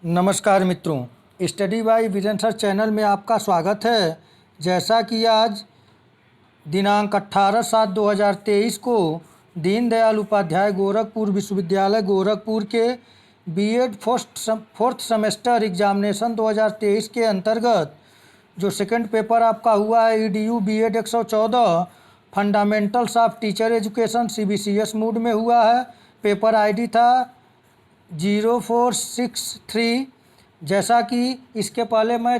नमस्कार मित्रों, study bye vision sir channel में आपका स्वागत है। जैसा कि आज दिनांक 18/7/2023 को दीनदयाल उपाध्याय गोरखपुर विश्वविद्यालय गोरखपुर के बीएड फोर्थ सेमेस्टर एग्जामिनेशन 2023 के अंतर्गत जो सेकंड पेपर आपका हुआ है EDU BEd 114 fundamentals of teacher education CBCS mode में हुआ है। पेपर आईडी था 0463। जैसा कि इसके पहले मैं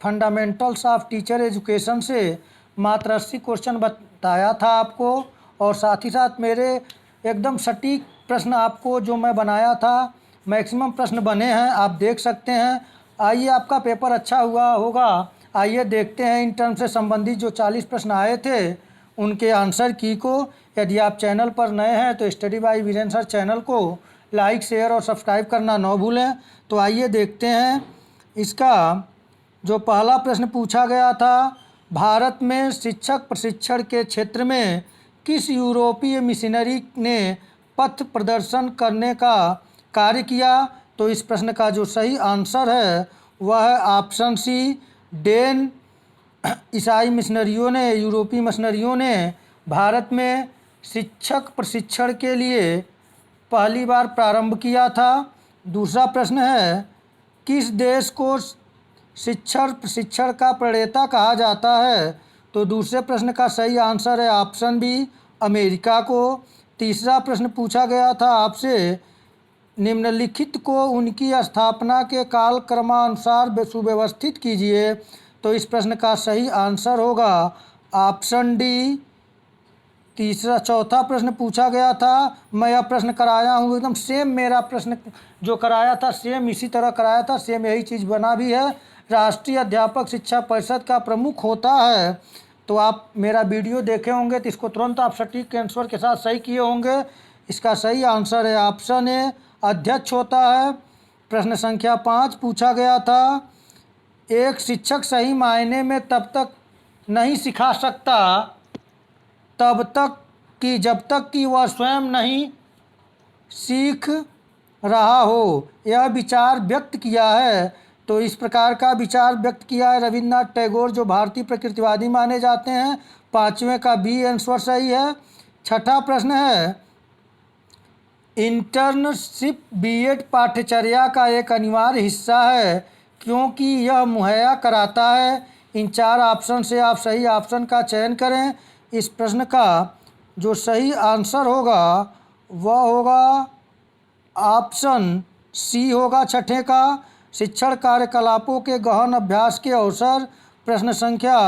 फंडामेंटल्स ऑफ टीचर एजुकेशन से मात्र 80 क्वेश्चन बताया था आपको, और साथ ही साथ मेरे एकदम सटीक प्रश्न आपको जो मैं बनाया था मैक्सिमम प्रश्न बने हैं, आप देख सकते हैं। आइए, आपका पेपर अच्छा हुआ होगा। आइए देखते हैं इन टर्म से संबंधित जो 40 प्रश्न आए थे उनके आंसर की को। यदि आप चैनल पर नए हैं तो study bye vision sir channel को लाइक, शेयर और सब्सक्राइब करना न भूलें। तो आइए देखते हैं। इसका जो पहला प्रश्न पूछा गया था, भारत में शिक्षक प्रशिक्षण के क्षेत्र में किस यूरोपीय मिशनरी ने पथ प्रदर्शन करने का कार्य किया? तो इस प्रश्न का जो सही आंसर है वह है ऑप्शन सी, डेन ईसाई मिशनरियों ने, यूरोपीय मिशनरियों ने भारत में शिक्षक प्रशिक्षण के लिए पहली बार प्रारंभ किया था। दूसरा प्रश्न है, किस देश को शिक्षण प्रशिक्षण का प्रणेता कहा जाता है? तो दूसरे प्रश्न का सही आंसर है ऑप्शन बी, अमेरिका को। तीसरा प्रश्न पूछा गया था आपसे, निम्नलिखित को उनकी स्थापना के कालक्रमानुसार सुव्यवस्थित कीजिए। तो इस प्रश्न का सही आंसर होगा ऑप्शन डी। चौथा प्रश्न पूछा गया था, मैं यह प्रश्न कराया हूँ एकदम सेम, मेरा प्रश्न जो कराया था सेम इसी तरह कराया था, सेम यही चीज़ बना भी है। राष्ट्रीय अध्यापक शिक्षा परिषद का प्रमुख होता है। तो आप मेरा वीडियो देखे होंगे तो इसको तुरंत आप सटीक आंसर के साथ सही किए होंगे। इसका सही आंसर है ऑप्शन ए, अध्यक्ष होता है। प्रश्न संख्या 5 पूछा गया था, एक शिक्षक सही मायने में तब तक नहीं सिखा सकता तब तक कि जब तक कि वह स्वयं नहीं सीख रहा हो, यह विचार व्यक्त किया है। तो इस प्रकार का विचार व्यक्त किया है रविन्द्रनाथ टैगोर, जो भारतीय प्रकृतिवादी माने जाते हैं। पाँचवें का बी आंसर सही है। छठा प्रश्न है, इंटर्नशिप बीएड पाठ्यचर्या का एक अनिवार्य हिस्सा है क्योंकि यह मुहैया कराता है। इन 4 ऑप्शन से आप सही ऑप्शन का चयन करें। इस प्रश्न का जो सही आंसर होगा वह होगा ऑप्शन सी होगा, छठे का। शिक्षण कार्यकलापों के गहन अभ्यास के अवसर। प्रश्न संख्या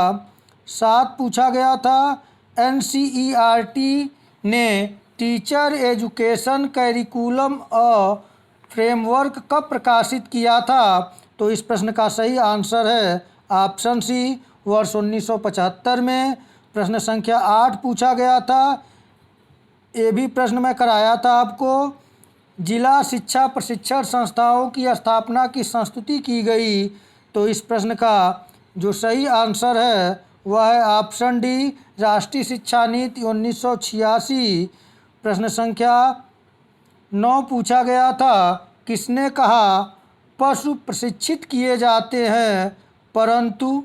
7 पूछा गया था, एनसीईआरटी ने टीचर एजुकेशन कैरिकुलम और फ्रेमवर्क कब प्रकाशित किया था? तो इस प्रश्न का सही आंसर है ऑप्शन सी, वर्ष 1975 में। प्रश्न संख्या 8 पूछा गया था, ये भी प्रश्न मैं कराया था आपको, जिला शिक्षा प्रशिक्षण संस्थाओं की स्थापना की संस्तुति की गई। तो इस प्रश्न का जो सही आंसर है वह है ऑप्शन डी, राष्ट्रीय शिक्षा नीति 1986। प्रश्न संख्या 9 पूछा गया था, किसने कहा पशु प्रशिक्षित किए जाते हैं परंतु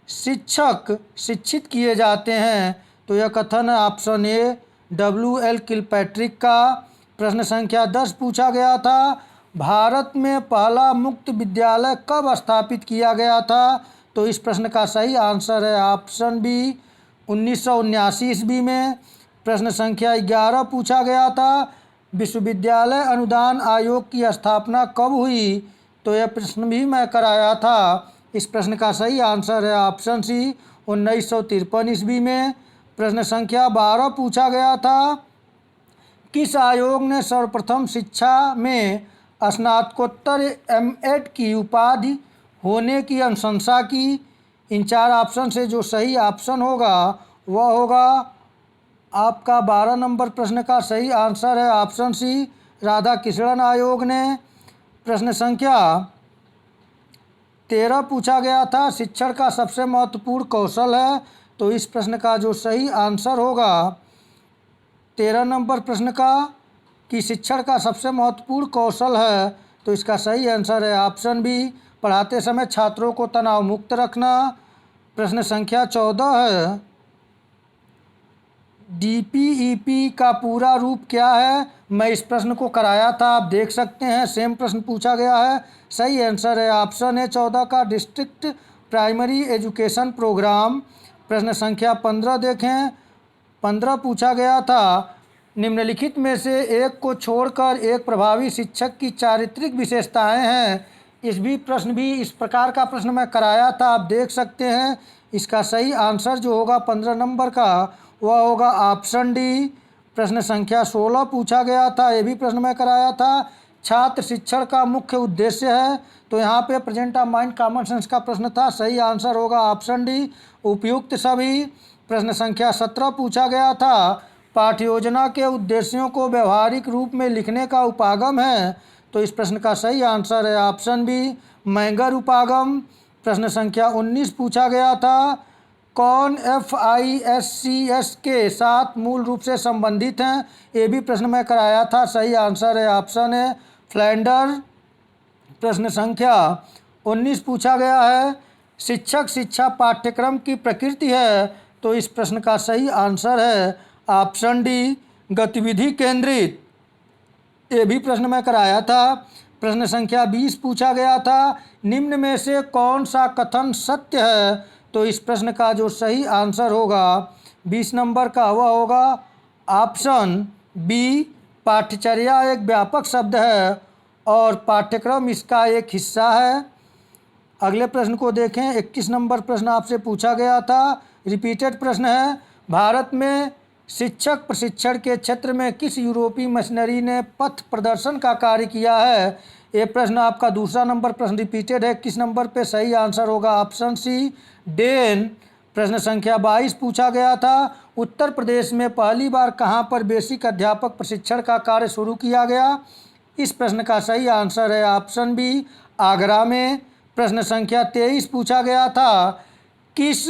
शिक्षक शिक्षित किए जाते हैं? तो यह कथन है ऑप्शन ए, WL किलपैट्रिक का। प्रश्न संख्या 10 पूछा गया था, भारत में पहला मुक्त विद्यालय कब स्थापित किया गया था? तो इस प्रश्न का सही आंसर है ऑप्शन बी, 1979 ईस्वी में। प्रश्न संख्या 11 पूछा गया था, विश्वविद्यालय अनुदान आयोग की स्थापना कब हुई? तो यह प्रश्न भी मैं कराया था। इस प्रश्न का सही आंसर है ऑप्शन सी, 1953 ईस्वी में। प्रश्न संख्या 12 पूछा गया था, किस आयोग ने सर्वप्रथम शिक्षा में स्नातकोत्तर एमएड की उपाधि होने की अनुशंसा की? इन 4 ऑप्शन से जो सही ऑप्शन होगा वह होगा आपका 12 नंबर प्रश्न का सही आंसर है ऑप्शन सी, राधा कृष्णन आयोग ने। प्रश्न संख्या 13 पूछा गया था, शिक्षण का सबसे महत्वपूर्ण कौशल है। तो इस प्रश्न का जो सही आंसर होगा 13 नंबर प्रश्न का, कि शिक्षण का सबसे महत्वपूर्ण कौशल है तो इसका सही आंसर है ऑप्शन बी, पढ़ाते समय छात्रों को तनाव मुक्त रखना। प्रश्न संख्या 14 है, डीपीईपी का पूरा रूप क्या है? मैं इस प्रश्न को कराया था, आप देख सकते हैं, सेम प्रश्न पूछा गया है। सही आंसर है ऑप्शन है 14 का, डिस्ट्रिक्ट प्राइमरी एजुकेशन प्रोग्राम। प्रश्न संख्या 15 देखें, 15 पूछा गया था, निम्नलिखित में से एक को छोड़कर एक प्रभावी शिक्षक की चारित्रिक विशेषताएं हैं। प्रश्न भी इस प्रकार का प्रश्न मैं कराया था, आप देख सकते हैं। इसका सही आंसर जो होगा 15 नंबर का वह होगा ऑप्शन डी। प्रश्न संख्या 16 पूछा गया था, ये भी प्रश्न मैं कराया था, छात्र शिक्षण का मुख्य उद्देश्य है। तो यहाँ पे present of mind common sense का प्रश्न था, सही आंसर होगा ऑप्शन डी, उपयुक्त सभी। प्रश्न संख्या 17 पूछा गया था, पाठ्य योजना के उद्देश्यों को व्यवहारिक रूप में लिखने का उपागम है। तो इस प्रश्न का सही आंसर है ऑप्शन बी, मैंगर उपागम। प्रश्न संख्या 19 पूछा गया था, कौन FISCS के साथ मूल रूप से संबंधित हैं? ये भी प्रश्न मैं कराया था, सही आंसर है ऑप्शन है फ्लैंडर। प्रश्न संख्या 19 पूछा गया है, शिक्षक शिक्षा पाठ्यक्रम की प्रकृति है। तो इस प्रश्न का सही आंसर है ऑप्शन डी, गतिविधि केंद्रित। ये भी प्रश्न मैं कराया था। प्रश्न संख्या 20 पूछा गया था, निम्न में से कौन सा कथन सत्य है? तो इस प्रश्न का जो सही आंसर होगा 20 नंबर का वह होगा ऑप्शन बी, पाठ्यचर्या एक व्यापक शब्द है और पाठ्यक्रम इसका एक हिस्सा है। अगले प्रश्न को देखें, 21 नंबर प्रश्न आपसे पूछा गया था, रिपीटेड प्रश्न है, भारत में शिक्षक प्रशिक्षण के क्षेत्र में किस यूरोपीय मशीनरी ने पथ प्रदर्शन का कार्य किया है? ये प्रश्न आपका दूसरा नंबर प्रश्न रिपीटेड है, 21 नंबर पे सही आंसर होगा ऑप्शन सी, डेन। प्रश्न संख्या 22 पूछा गया था, उत्तर प्रदेश में पहली बार कहां पर बेसिक अध्यापक प्रशिक्षण का कार्य शुरू किया गया? इस प्रश्न का सही आंसर है ऑप्शन बी, आगरा में। प्रश्न संख्या 23 पूछा गया था, किस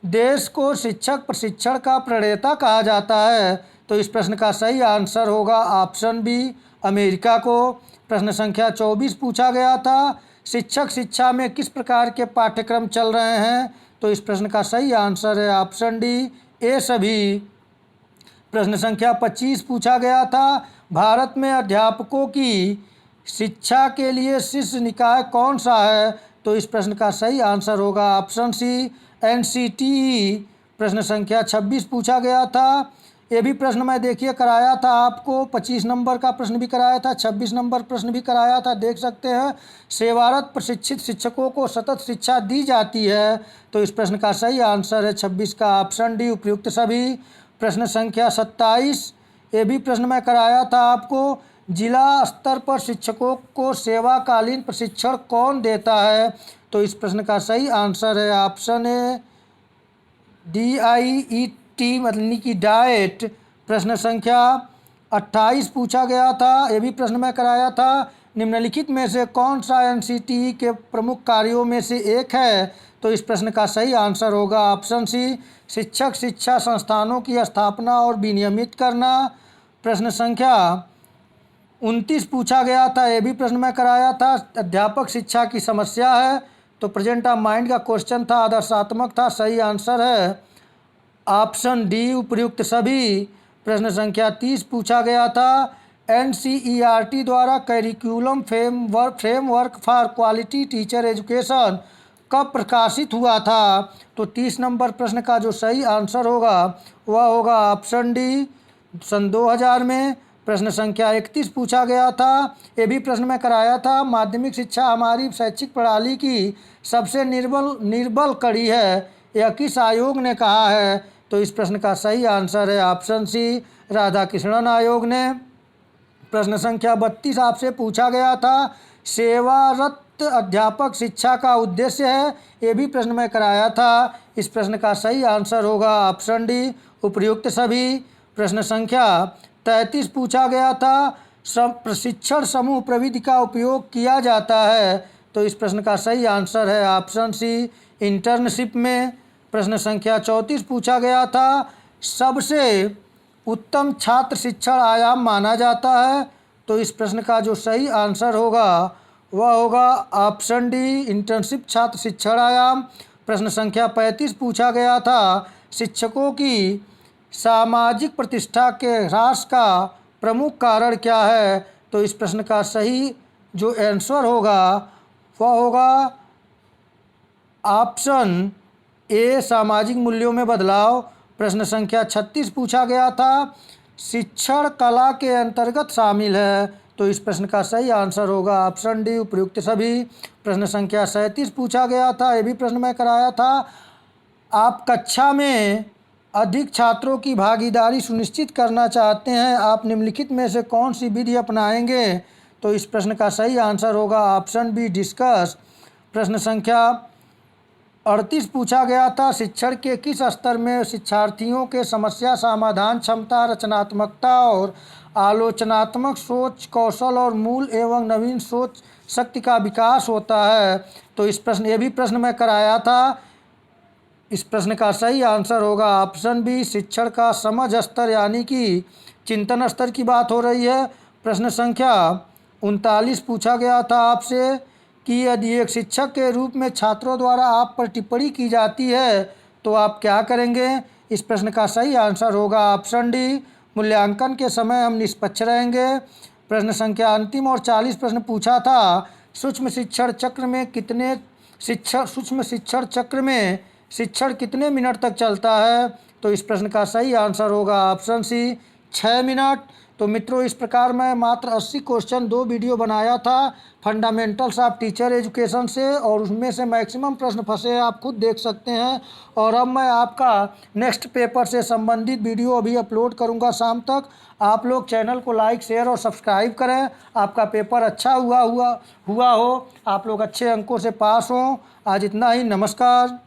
देश को शिक्षक प्रशिक्षण का प्रणेता कहा जाता है? तो इस प्रश्न का सही आंसर होगा ऑप्शन बी, अमेरिका को। प्रश्न संख्या 24 पूछा गया था, शिक्षक शिक्षा में किस प्रकार के पाठ्यक्रम चल रहे हैं? तो इस प्रश्न का सही आंसर है ऑप्शन डी, ए सभी। प्रश्न संख्या 25 पूछा गया था, भारत में अध्यापकों की शिक्षा के लिए शीर्ष निकाय कौन सा है? तो इस प्रश्न का सही आंसर होगा ऑप्शन सी, NCTE। प्रश्न संख्या 26 पूछा गया था, ये भी प्रश्न मैं देखिए कराया था आपको, 25 नंबर का प्रश्न भी कराया था, 26 नंबर प्रश्न भी कराया था, देख सकते हैं, सेवारत प्रशिक्षित शिक्षकों को सतत शिक्षा दी जाती है। तो इस प्रश्न का सही आंसर है 26 का ऑप्शन डी, उपयुक्त सभी। प्रश्न संख्या 27, ये भी प्रश्न मैं कराया था आपको, जिला स्तर पर शिक्षकों को सेवाकालीन प्रशिक्षण कौन देता है? तो इस प्रश्न का सही आंसर है ऑप्शन ए, DIET, मतलब कि डाइट। प्रश्न संख्या 28 पूछा गया था, ये भी प्रश्न मैं कराया था, निम्नलिखित में से कौन सा NCTE के प्रमुख कार्यों में से एक है? तो इस प्रश्न का सही आंसर होगा ऑप्शन सी, शिक्षक शिक्षा संस्थानों की स्थापना और विनियमित करना। प्रश्न संख्या 29 पूछा गया था, ये भी प्रश्न मैं कराया था, अध्यापक शिक्षा की समस्या है। तो प्रेजेंट ऑफ माइंड का क्वेश्चन था, आदर्शात्मक था, सही आंसर है ऑप्शन डी, उपयुक्त सभी। प्रश्न संख्या 30 पूछा गया था, NCERT द्वारा curriculum framework for quality teacher education कब प्रकाशित हुआ था? तो 30 नंबर प्रश्न का जो सही आंसर होगा वह होगा ऑप्शन डी, सन 2000 में। प्रश्न संख्या 31 पूछा गया था, ये भी प्रश्न में कराया था, माध्यमिक शिक्षा हमारी शैक्षिक प्रणाली की सबसे निर्बल कड़ी है, यह किस आयोग ने कहा है? तो इस प्रश्न का सही आंसर है ऑप्शन सी, राधाकृष्णन आयोग ने। प्रश्न संख्या 32 आपसे पूछा गया था, सेवारत अध्यापक शिक्षा का उद्देश्य है, ये भी प्रश्न में कराया था, इस प्रश्न का सही आंसर होगा ऑप्शन डी, उपयुक्त सभी। प्रश्न संख्या 33 पूछा गया था, प्रशिक्षण समूह प्रविधि का उपयोग किया जाता है? तो इस प्रश्न का सही आंसर है ऑप्शन सी, इंटर्नशिप में। प्रश्न संख्या 34 पूछा गया था, सबसे उत्तम छात्र शिक्षण आयाम माना जाता है? तो तो इस प्रश्न का जो सही आंसर होगा वह होगा ऑप्शन डी, इंटर्नशिप छात्र शिक्षण आयाम। प्रश्न संख्या 35 पूछा गया था, शिक्षकों की सामाजिक प्रतिष्ठा के ह्रास का प्रमुख कारण क्या है। तो इस प्रश्न का सही जो आंसर होगा वह होगा ऑप्शन ए, सामाजिक मूल्यों में बदलाव। प्रश्न संख्या 36 पूछा गया था, शिक्षण कला के अंतर्गत शामिल है। तो इस प्रश्न का सही आंसर होगा ऑप्शन डी, उपयुक्त सभी। प्रश्न संख्या 37 पूछा गया था, ये भी प्रश्न मैं कराया था, आप कक्षा में अधिक छात्रों की भागीदारी सुनिश्चित करना चाहते हैं, आप निम्नलिखित में से कौन सी विधि अपनाएंगे। तो इस प्रश्न का सही आंसर होगा ऑप्शन बी, डिस्कस। प्रश्न संख्या 38 पूछा गया था, शिक्षण के किस स्तर में शिक्षार्थियों के समस्या समाधान क्षमता, रचनात्मकता और आलोचनात्मक सोच कौशल और मूल एवं नवीन सोच शक्ति का विकास होता है। तो इस प्रश्न ये भी प्रश्न मैं कराया था, इस प्रश्न का सही आंसर होगा ऑप्शन बी, शिक्षण का समझ स्तर, यानी कि चिंतन स्तर की बात हो रही है। प्रश्न संख्या 39 पूछा गया था आपसे कि यदि एक शिक्षक के रूप में छात्रों द्वारा आप पर टिप्पणी की जाती है तो आप क्या करेंगे। इस प्रश्न का सही आंसर होगा ऑप्शन डी, मूल्यांकन के समय हम निष्पक्ष रहेंगे। प्रश्न संख्या अंतिम और 40 प्रश्न पूछा था, सूक्ष्म शिक्षण चक्र में शिक्षण कितने मिनट तक चलता है। तो इस प्रश्न का सही आंसर होगा ऑप्शन सी, 6 मिनट। तो मित्रों, इस प्रकार मैं मात्र 80 क्वेश्चन 2 वीडियो बनाया था फंडामेंटल्स ऑफ टीचर एजुकेशन से, और उसमें से मैक्सिमम प्रश्न फंसे आप खुद देख सकते हैं। और अब मैं आपका नेक्स्ट पेपर से संबंधित वीडियो अभी अपलोड करूंगा शाम तक। आप लोग चैनल को लाइक, शेयर और सब्सक्राइब करें। आपका पेपर अच्छा हुआ हो, आप लोग अच्छे अंकों से पास हों। आज इतना ही, नमस्कार।